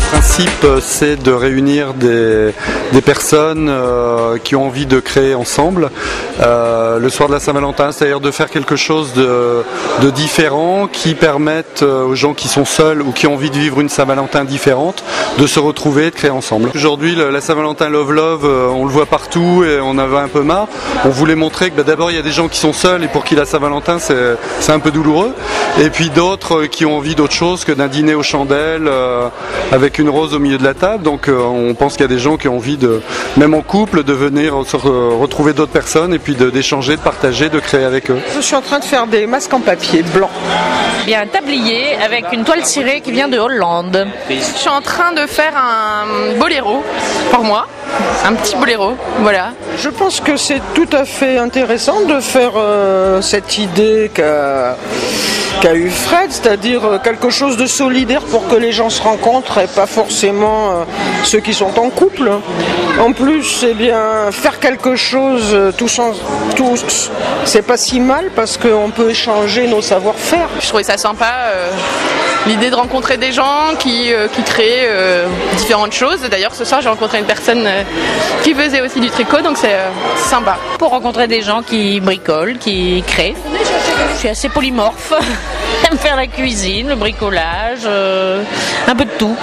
principe, c'est de réunir des personnes qui ont envie de créer ensemble le soir de la Saint-Valentin, c'est-à-dire de faire quelque chose de différent qui permette aux gens qui sont seuls ou qui ont envie de vivre une Saint-Valentin différente de se retrouver et de créer ensemble. Aujourd'hui, la Saint-Valentin Love Love, on le voit partout et on avait un peu marre. On voulait montrer que d'abord il y a des gens qui sont seuls et pour qui la Saint-Valentin c'est un peu douloureux, et puis d'autres qui ont envie d'autre chose que d'un dîner aux chandelles avec une rose au milieu de la table. Donc on pense qu'il y a des gens qui ont envie même en couple, de venir se retrouver d'autres personnes et puis d'échanger, de partager, de créer avec eux. Je suis en train de faire des masques en papier blanc. Il y a un tablier avec une toile cirée qui vient de Hollande. Je suis en train de faire un boléro pour moi, un petit boléro, voilà. Je pense que c'est tout à fait intéressant de faire cette idée qu'a eu Fred, c'est-à-dire quelque chose de solidaire pour que les gens se rencontrent et pas forcément ceux qui sont en couple. En plus, eh bien, faire quelque chose tous, c'est pas si mal parce qu'on peut échanger nos savoir-faire. Je trouvais ça sympa, l'idée de rencontrer des gens qui créent différentes choses. D'ailleurs, ce soir, j'ai rencontré une personne qui faisait aussi du tricot, donc c'est sympa. Pour rencontrer des gens qui bricolent, qui créent. Je suis assez polymorphe. J'aime faire la cuisine, le bricolage, un peu de tout.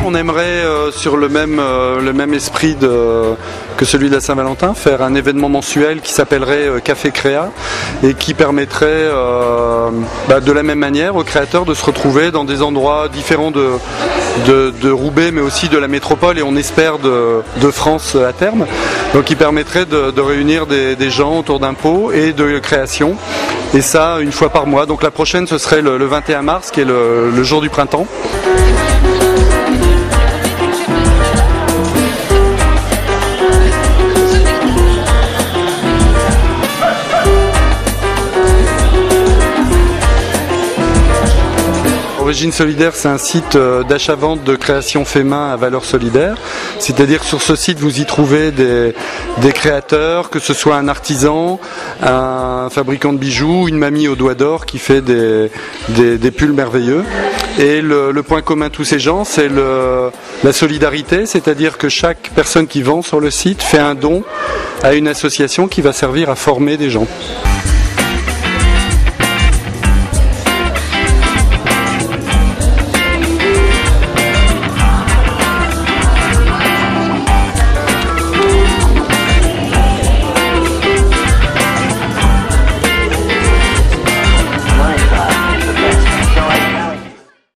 On aimerait, sur le même esprit que celui de la Saint-Valentin, faire un événement mensuel qui s'appellerait Café Créa et qui permettrait de la même manière aux créateurs de se retrouver dans des endroits différents de Roubaix, mais aussi de la métropole et on espère de France à terme. Donc qui permettrait de réunir des gens autour d'un pot et de création. Et ça une fois par mois. Donc la prochaine ce serait le 21 mars qui est le jour du printemps. Origine Solidaire, c'est un site d'achat-vente de création fait main à valeur solidaire. C'est-à-dire que sur ce site, vous y trouvez des créateurs, que ce soit un artisan, un fabricant de bijoux, une mamie au doigt d'or qui fait des pulls merveilleux. Et le point commun de tous ces gens, c'est la solidarité, c'est-à-dire que chaque personne qui vend sur le site fait un don à une association qui va servir à former des gens.